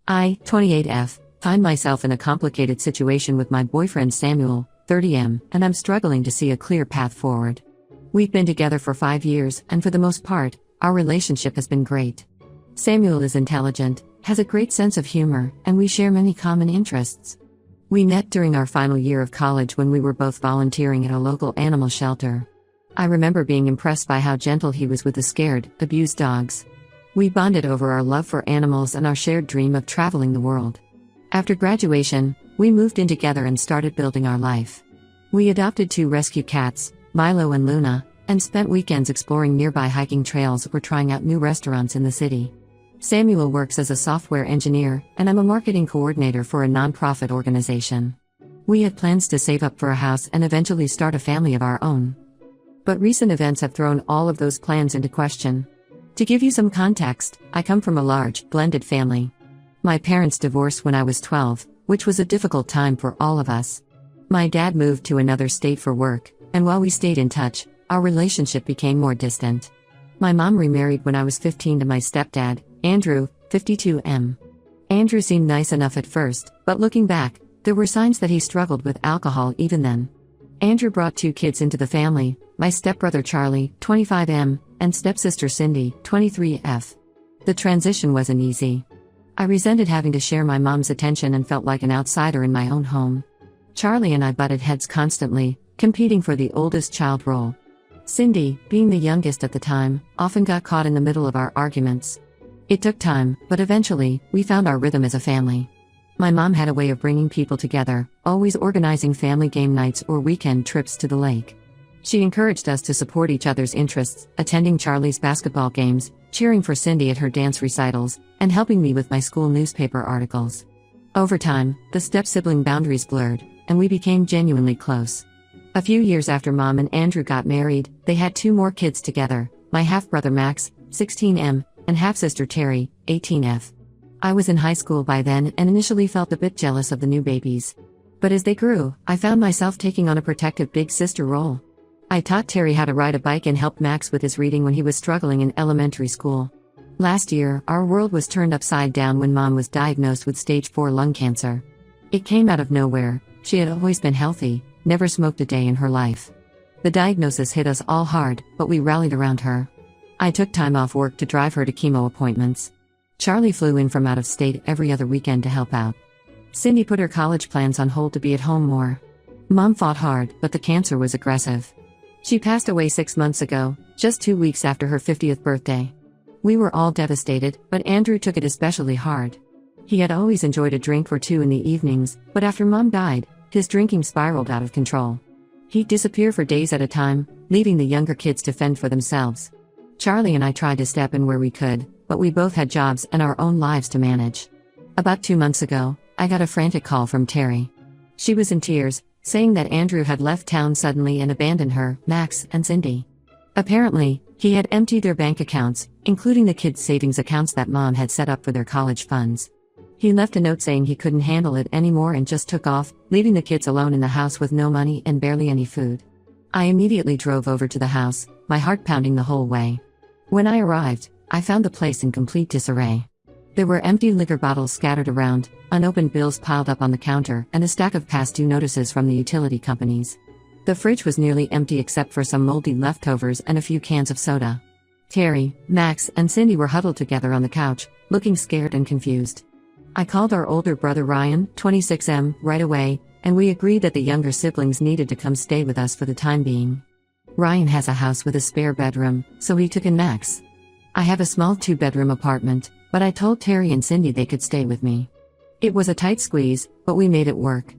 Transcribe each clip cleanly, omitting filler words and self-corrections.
I, 28F, find myself in a complicated situation with my boyfriend Samuel, 30M, and I'm struggling to see a clear path forward. We've been together for 5 years, and for the most part, our relationship has been great. Samuel is intelligent, has a great sense of humor, and we share many common interests. We met during our final year of college when we were both volunteering at a local animal shelter. I remember being impressed by how gentle he was with the scared, abused dogs. We bonded over our love for animals and our shared dream of traveling the world. After graduation, we moved in together and started building our life. We adopted 2 rescue cats, Milo and Luna, and spent weekends exploring nearby hiking trails or trying out new restaurants in the city. Samuel works as a software engineer, and I'm a marketing coordinator for a nonprofit organization. We had plans to save up for a house and eventually start a family of our own. But recent events have thrown all of those plans into question. To give you some context, I come from a large, blended family. My parents divorced when I was 12, which was a difficult time for all of us. My dad moved to another state for work, and while we stayed in touch, our relationship became more distant. My mom remarried when I was 15 to my stepdad, Andrew, 52M. Andrew seemed nice enough at first, but looking back, there were signs that he struggled with alcohol even then. Andrew brought 2 kids into the family, my stepbrother Charlie, 25M, and stepsister Cindy, 23F. The transition wasn't easy. I resented having to share my mom's attention and felt like an outsider in my own home. Charlie and I butted heads constantly, competing for the oldest child role. Cindy, being the youngest at the time, often got caught in the middle of our arguments. It took time, but eventually, we found our rhythm as a family. My mom had a way of bringing people together, always organizing family game nights or weekend trips to the lake. She encouraged us to support each other's interests, attending Charlie's basketball games, cheering for Cindy at her dance recitals, and helping me with my school newspaper articles. Over time, the step-sibling boundaries blurred, and we became genuinely close. A few years after Mom and Andrew got married, they had 2 more kids together, my half-brother Max, 16M, and half-sister Terry, 18F. I was in high school by then and initially felt a bit jealous of the new babies. But as they grew, I found myself taking on a protective big sister role. I taught Terry how to ride a bike and helped Max with his reading when he was struggling in elementary school. Last year, our world was turned upside down when Mom was diagnosed with stage 4 lung cancer. It came out of nowhere. She had always been healthy, never smoked a day in her life. The diagnosis hit us all hard, but we rallied around her. I took time off work to drive her to chemo appointments. Charlie flew in from out of state every other weekend to help out. Cindy put her college plans on hold to be at home more. Mom fought hard, but the cancer was aggressive. She passed away 6 months ago, just 2 weeks after her 50th birthday. We were all devastated, but Andrew took it especially hard. He had always enjoyed a drink or 2 in the evenings, but after Mom died, his drinking spiraled out of control. He'd disappear for days at a time, leaving the younger kids to fend for themselves. Charlie and I tried to step in where we could, but we both had jobs and our own lives to manage. About 2 months ago, I got a frantic call from Terry. She was in tears, saying that Andrew had left town suddenly and abandoned her, Max, and Cindy. Apparently, he had emptied their bank accounts, including the kids' savings accounts that Mom had set up for their college funds. He left a note saying he couldn't handle it anymore and just took off, leaving the kids alone in the house with no money and barely any food. I immediately drove over to the house, my heart pounding the whole way. When I arrived, I found the place in complete disarray. There were empty liquor bottles scattered around, unopened bills piled up on the counter, and a stack of past due notices from the utility companies. The fridge was nearly empty except for some moldy leftovers and a few cans of soda. Terry, Max, and Cindy were huddled together on the couch, looking scared and confused. I called our older brother Ryan, 26M, right away, and we agreed that the younger siblings needed to come stay with us for the time being. Ryan has a house with a spare bedroom, so he took in Max. I have a small 2-bedroom apartment, but I told Terry and Cindy they could stay with me. It was a tight squeeze, but we made it work.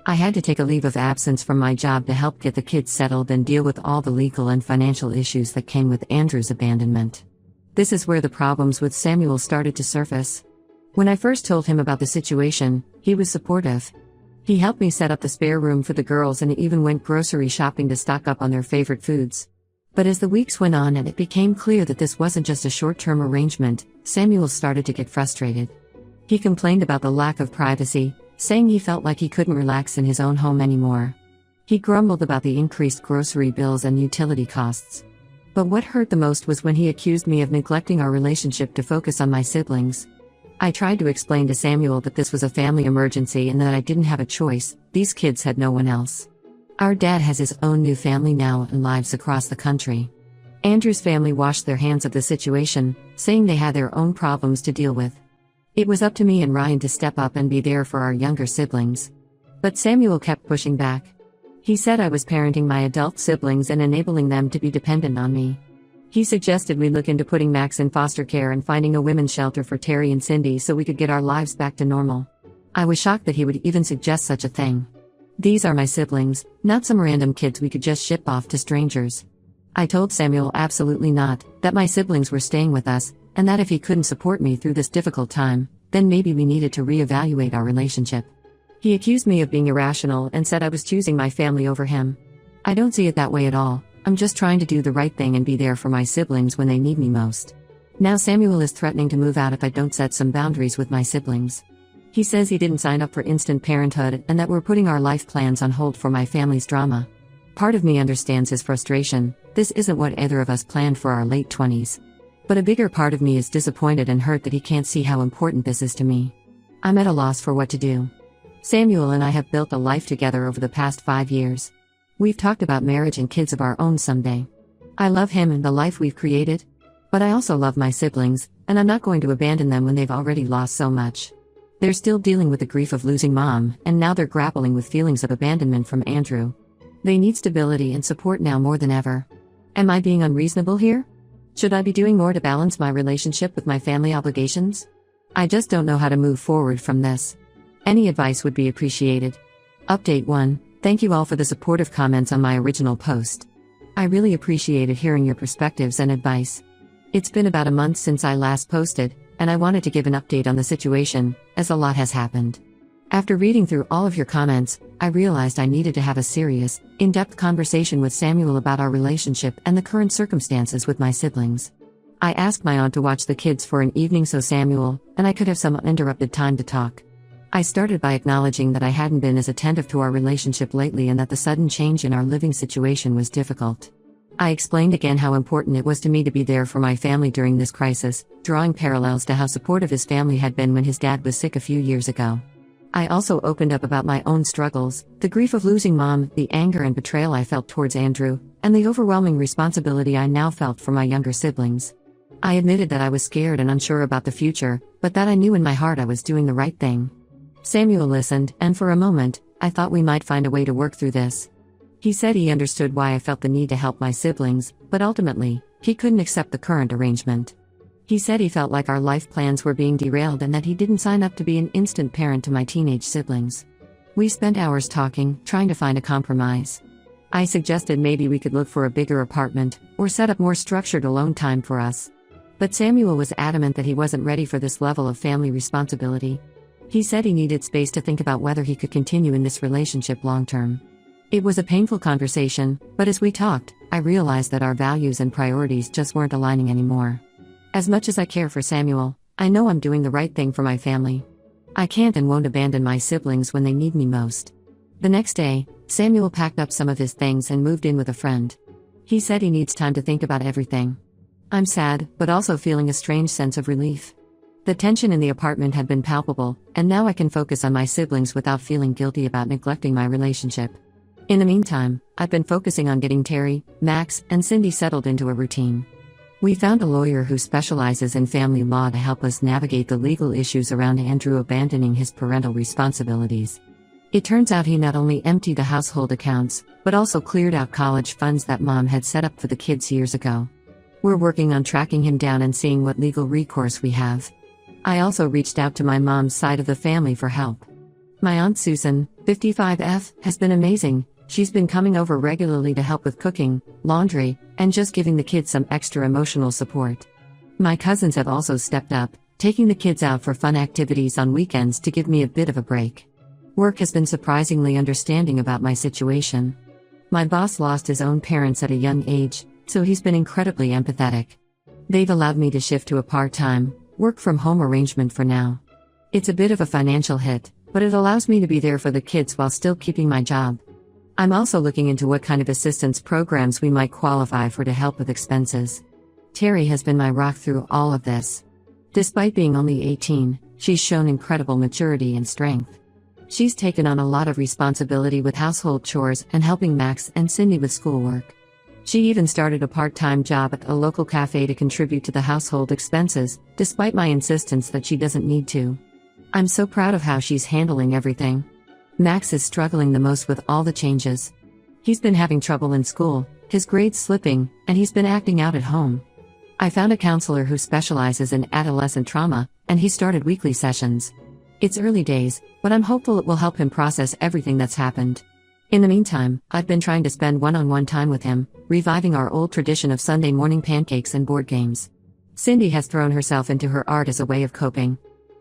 I had to take a leave of absence from my job to help get the kids settled and deal with all the legal and financial issues that came with Andrew's abandonment. This is where the problems with Samuel started to surface. When I first told him about the situation, he was supportive. He helped me set up the spare room for the girls and even went grocery shopping to stock up on their favorite foods. But as the weeks went on and it became clear that this wasn't just a short-term arrangement, Samuel started to get frustrated. He complained about the lack of privacy, saying he felt like he couldn't relax in his own home anymore. He grumbled about the increased grocery bills and utility costs. But what hurt the most was when he accused me of neglecting our relationship to focus on my siblings. I tried to explain to Samuel that this was a family emergency and that I didn't have a choice, these kids had no one else. Our dad has his own new family now and lives across the country. Andrew's family washed their hands of the situation, saying they had their own problems to deal with. It was up to me and Ryan to step up and be there for our younger siblings. But Samuel kept pushing back. He said I was parenting my adult siblings and enabling them to be dependent on me. He suggested we look into putting Max in foster care and finding a women's shelter for Terry and Cindy so we could get our lives back to normal. I was shocked that he would even suggest such a thing. These are my siblings, not some random kids we could just ship off to strangers. I told Samuel absolutely not, that my siblings were staying with us, and that if he couldn't support me through this difficult time, then maybe we needed to reevaluate our relationship. He accused me of being irrational and said I was choosing my family over him. I don't see it that way at all. I'm just trying to do the right thing and be there for my siblings when they need me most. Now Samuel is threatening to move out if I don't set some boundaries with my siblings. He says he didn't sign up for instant parenthood and that we're putting our life plans on hold for my family's drama. Part of me understands his frustration. This isn't what either of us planned for our late 20s. But a bigger part of me is disappointed and hurt that he can't see how important this is to me. I'm at a loss for what to do. Samuel and I have built a life together over the past 5 years. We've talked about marriage and kids of our own someday. I love him and the life we've created. But I also love my siblings, and I'm not going to abandon them when they've already lost so much. They're still dealing with the grief of losing mom, and now they're grappling with feelings of abandonment from Andrew. They need stability and support now more than ever. Am I being unreasonable here? Should I be doing more to balance my relationship with my family obligations? I just don't know how to move forward from this. Any advice would be appreciated. Update 1. Thank you all for the supportive comments on my original post. I really appreciated hearing your perspectives and advice. It's been about a month since I last posted, and I wanted to give an update on the situation, as a lot has happened. After reading through all of your comments, I realized I needed to have a serious, in-depth conversation with Samuel about our relationship and the current circumstances with my siblings. I asked my aunt to watch the kids for an evening so Samuel and I could have some uninterrupted time to talk. I started by acknowledging that I hadn't been as attentive to our relationship lately and that the sudden change in our living situation was difficult. I explained again how important it was to me to be there for my family during this crisis, drawing parallels to how supportive his family had been when his dad was sick a few years ago. I also opened up about my own struggles, the grief of losing mom, the anger and betrayal I felt towards Andrew, and the overwhelming responsibility I now felt for my younger siblings. I admitted that I was scared and unsure about the future, but that I knew in my heart I was doing the right thing. Samuel listened, and for a moment, I thought we might find a way to work through this. He said he understood why I felt the need to help my siblings, but ultimately, he couldn't accept the current arrangement. He said he felt like our life plans were being derailed and that he didn't sign up to be an instant parent to my teenage siblings. We spent hours talking, trying to find a compromise. I suggested maybe we could look for a bigger apartment, or set up more structured alone time for us. But Samuel was adamant that he wasn't ready for this level of family responsibility. He said he needed space to think about whether he could continue in this relationship long term. It was a painful conversation, but as we talked, I realized that our values and priorities just weren't aligning anymore. As much as I care for Samuel, I know I'm doing the right thing for my family. I can't and won't abandon my siblings when they need me most. The next day, Samuel packed up some of his things and moved in with a friend. He said he needs time to think about everything. I'm sad, but also feeling a strange sense of relief. The tension in the apartment had been palpable, and now I can focus on my siblings without feeling guilty about neglecting my relationship. In the meantime, I've been focusing on getting Terry, Max, and Cindy settled into a routine. We found a lawyer who specializes in family law to help us navigate the legal issues around Andrew abandoning his parental responsibilities. It turns out he not only emptied the household accounts, but also cleared out college funds that mom had set up for the kids years ago. We're working on tracking him down and seeing what legal recourse we have. I also reached out to my mom's side of the family for help. My Aunt Susan, 55F, has been amazing. She's been coming over regularly to help with cooking, laundry, and just giving the kids some extra emotional support. My cousins have also stepped up, taking the kids out for fun activities on weekends to give me a bit of a break. Work has been surprisingly understanding about my situation. My boss lost his own parents at a young age, so he's been incredibly empathetic. They've allowed me to shift to a part-time, work-from-home arrangement for now. It's a bit of a financial hit, but it allows me to be there for the kids while still keeping my job. I'm also looking into what kind of assistance programs we might qualify for to help with expenses. Terry has been my rock through all of this. Despite being only 18, She's shown incredible maturity and strength. She's taken on a lot of responsibility with household chores and helping Max and Cindy with schoolwork. She even started a part-time job at a local cafe to contribute to the household expenses, despite my insistence that she doesn't need to. I'm so proud of how she's handling everything. Max is struggling the most with all the changes. He's been having trouble in school, his grades slipping, and he's been acting out at home. I found a counselor who specializes in adolescent trauma, and he started weekly sessions. It's early days, but I'm hopeful it will help him process everything that's happened. In the meantime, I've been trying to spend one-on-one time with him, reviving our old tradition of Sunday morning pancakes and board games. Cindy has thrown herself into her art as a way of coping.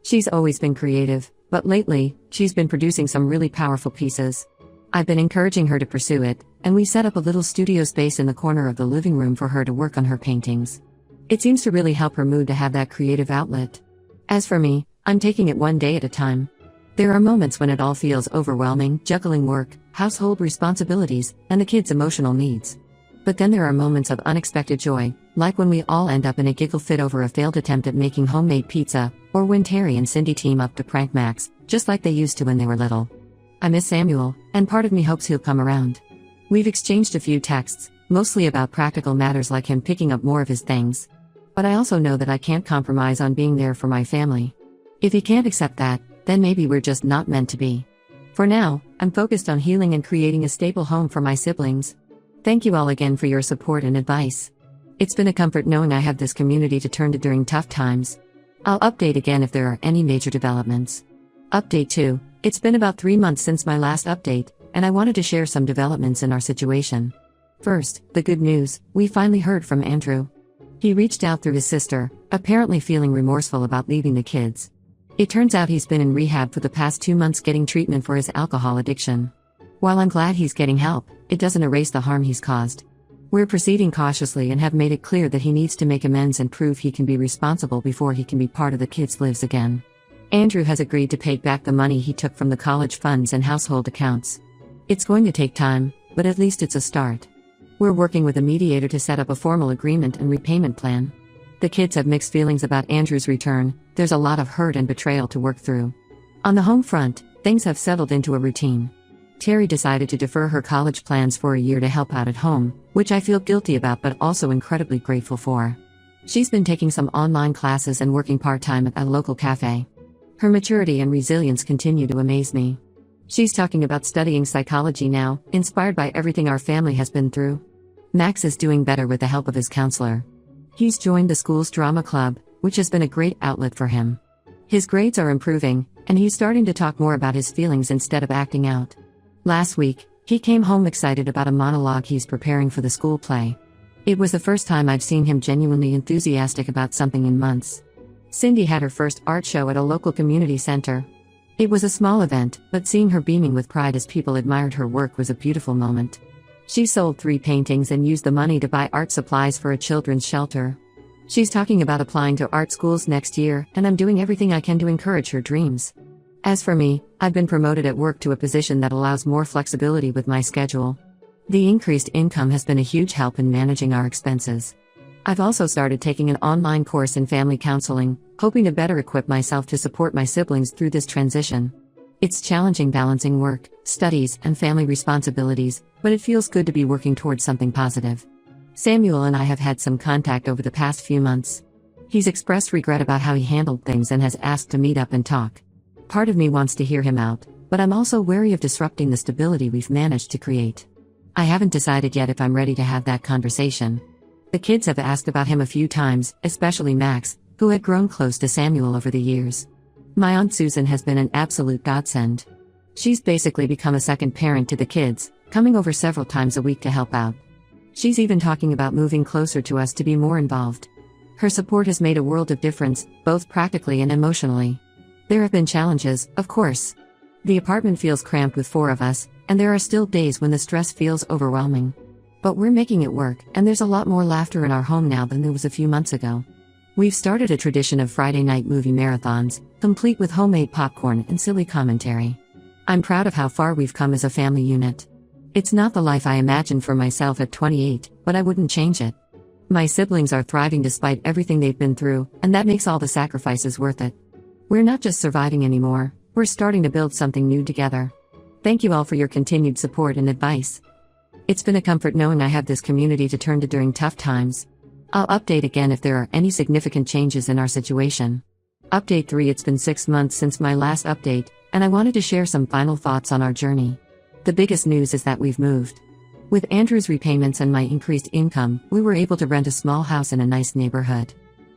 She's always been creative, but lately, she's been producing some really powerful pieces. I've been encouraging her to pursue it, and we set up a little studio space in the corner of the living room for her to work on her paintings. It seems to really help her mood to have that creative outlet. As for me, I'm taking it one day at a time. There are moments when it all feels overwhelming, juggling work, household responsibilities, and the kids' emotional needs. But then there are moments of unexpected joy, like when we all end up in a giggle fit over a failed attempt at making homemade pizza, or when Terry and Cindy team up to prank Max, just like they used to when they were little. I miss Samuel, and part of me hopes he'll come around. We've exchanged a few texts, mostly about practical matters like him picking up more of his things. But I also know that I can't compromise on being there for my family. If he can't accept that, then maybe we're just not meant to be. For now, I'm focused on healing and creating a stable home for my siblings. Thank you all again for your support and advice. It's been a comfort knowing I have this community to turn to during tough times. I'll update again if there are any major developments. Update 2. It's been about 3 months since my last update, and I wanted to share some developments in our situation. First, the good news: we finally heard from Andrew. He reached out through his sister, apparently feeling remorseful about leaving the kids. It turns out he's been in rehab for the past 2 months getting treatment for his alcohol addiction. While I'm glad he's getting help, it doesn't erase the harm he's caused. We're proceeding cautiously and have made it clear that he needs to make amends and prove he can be responsible before he can be part of the kids' lives again. Andrew has agreed to pay back the money he took from the college funds and household accounts. It's going to take time, but at least it's a start. We're working with a mediator to set up a formal agreement and repayment plan. The kids have mixed feelings about Andrew's return. There's a lot of hurt and betrayal to work through. On the home front, things have settled into a routine. Terry decided to defer her college plans for a year to help out at home, which I feel guilty about but also incredibly grateful for. She's been taking some online classes and working part-time at a local cafe. Her maturity and resilience continue to amaze me. She's talking about studying psychology now, inspired by everything our family has been through. Max is doing better with the help of his counselor. He's joined the school's drama club, which has been a great outlet for him. His grades are improving, and he's starting to talk more about his feelings instead of acting out. Last week, he came home excited about a monologue he's preparing for the school play. It was the first time I've seen him genuinely enthusiastic about something in months. Cindy had her first art show at a local community center. It was a small event, but seeing her beaming with pride as people admired her work was a beautiful moment. She sold 3 paintings and used the money to buy art supplies for a children's shelter. She's talking about applying to art schools next year, and I'm doing everything I can to encourage her dreams. As for me, I've been promoted at work to a position that allows more flexibility with my schedule. The increased income has been a huge help in managing our expenses. I've also started taking an online course in family counseling, hoping to better equip myself to support my siblings through this transition. It's challenging balancing work, studies, and family responsibilities, but it feels good to be working towards something positive. Samuel and I have had some contact over the past few months. He's expressed regret about how he handled things and has asked to meet up and talk. Part of me wants to hear him out, but I'm also wary of disrupting the stability we've managed to create. I haven't decided yet if I'm ready to have that conversation. The kids have asked about him a few times, especially Max, who had grown close to Samuel over the years. My Aunt Susan has been an absolute godsend. She's basically become a second parent to the kids, coming over several times a week to help out. She's even talking about moving closer to us to be more involved. Her support has made a world of difference, both practically and emotionally. There have been challenges, of course. The apartment feels cramped with 4 of us, and there are still days when the stress feels overwhelming. But we're making it work, and there's a lot more laughter in our home now than there was a few months ago. We've started a tradition of Friday night movie marathons, complete with homemade popcorn and silly commentary. I'm proud of how far we've come as a family unit. It's not the life I imagined for myself at 28, but I wouldn't change it. My siblings are thriving despite everything they've been through, and that makes all the sacrifices worth it. We're not just surviving anymore, we're starting to build something new together. Thank you all for your continued support and advice. It's been a comfort knowing I have this community to turn to during tough times. I'll update again if there are any significant changes in our situation. Update 3. It's been 6 months since my last update, and I wanted to share some final thoughts on our journey. The biggest news is that we've moved. With Andrew's repayments and my increased income, we were able to rent a small house in a nice neighborhood.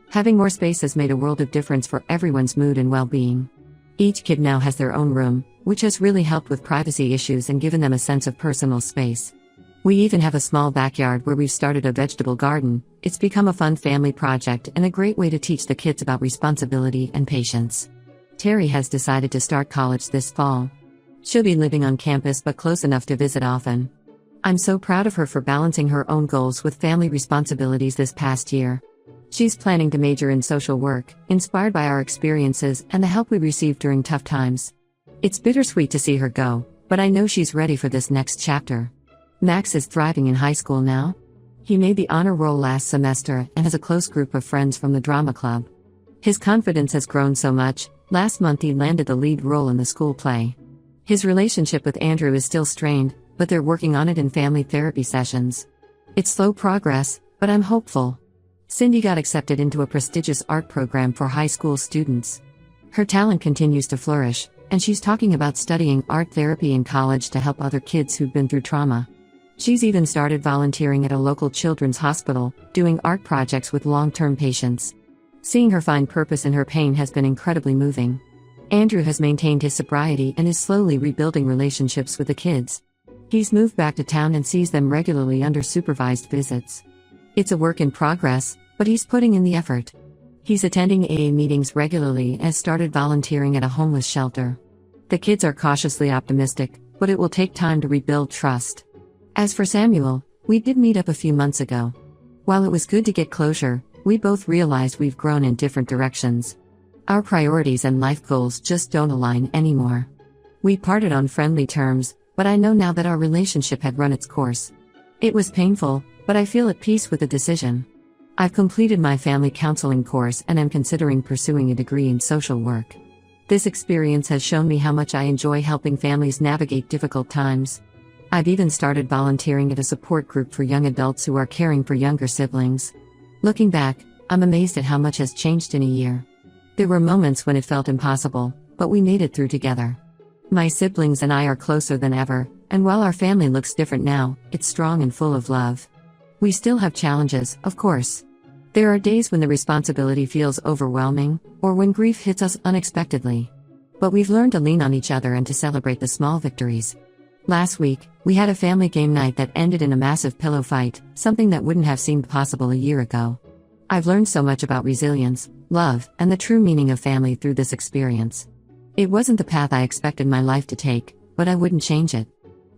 Having more space has made a world of difference for everyone's mood and well-being. Each kid now has their own room, which has really helped with privacy issues and given them a sense of personal space. We even have a small backyard where we've started a vegetable garden. It's become a fun family project and a great way to teach the kids about responsibility and patience. Terry has decided to start college this fall. She'll be living on campus but close enough to visit often. I'm so proud of her for balancing her own goals with family responsibilities this past year. She's planning to major in social work, inspired by our experiences and the help we received during tough times. It's bittersweet to see her go, but I know she's ready for this next chapter. Max is thriving in high school now. He made the honor roll last semester and has a close group of friends from the drama club. His confidence has grown so much. Last month he landed the lead role in the school play. His relationship with Andrew is still strained, but they're working on it in family therapy sessions. It's slow progress, but I'm hopeful. Cindy got accepted into a prestigious art program for high school students. Her talent continues to flourish, and she's talking about studying art therapy in college to help other kids who've been through trauma. She's even started volunteering at a local children's hospital, doing art projects with long-term patients. Seeing her find purpose in her pain has been incredibly moving. Andrew has maintained his sobriety and is slowly rebuilding relationships with the kids. He's moved back to town and sees them regularly under supervised visits. It's a work in progress, but he's putting in the effort. He's attending AA meetings regularly and has started volunteering at a homeless shelter. The kids are cautiously optimistic, but it will take time to rebuild trust. As for Samuel, we did meet up a few months ago. While it was good to get closure, we both realized we've grown in different directions. Our priorities and life goals just don't align anymore. We parted on friendly terms, but I know now that our relationship had run its course. It was painful, but I feel at peace with the decision. I've completed my family counseling course and am considering pursuing a degree in social work. This experience has shown me how much I enjoy helping families navigate difficult times. I've even started volunteering at a support group for young adults who are caring for younger siblings. Looking back, I'm amazed at how much has changed in a year. There were moments when it felt impossible, but we made it through together. My siblings and I are closer than ever, and while our family looks different now, it's strong and full of love. We still have challenges, of course. There are days when the responsibility feels overwhelming, or when grief hits us unexpectedly. But we've learned to lean on each other and to celebrate the small victories. Last week, we had a family game night that ended in a massive pillow fight, something that wouldn't have seemed possible a year ago. I've learned so much about resilience, love, and the true meaning of family through this experience. It wasn't the path I expected my life to take, but I wouldn't change it.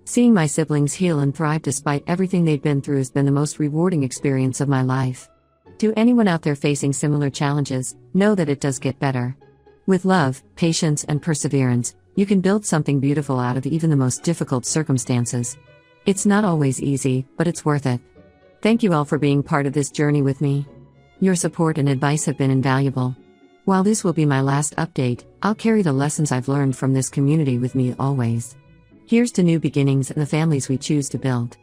Seeing my siblings heal and thrive despite everything they've been through has been the most rewarding experience of my life. To anyone out there facing similar challenges, know that it does get better. With love, patience, and perseverance, you can build something beautiful out of even the most difficult circumstances. It's not always easy, but it's worth it. Thank you all for being part of this journey with me. Your support and advice have been invaluable. While this will be my last update, I'll carry the lessons I've learned from this community with me always. Here's to new beginnings and the families we choose to build.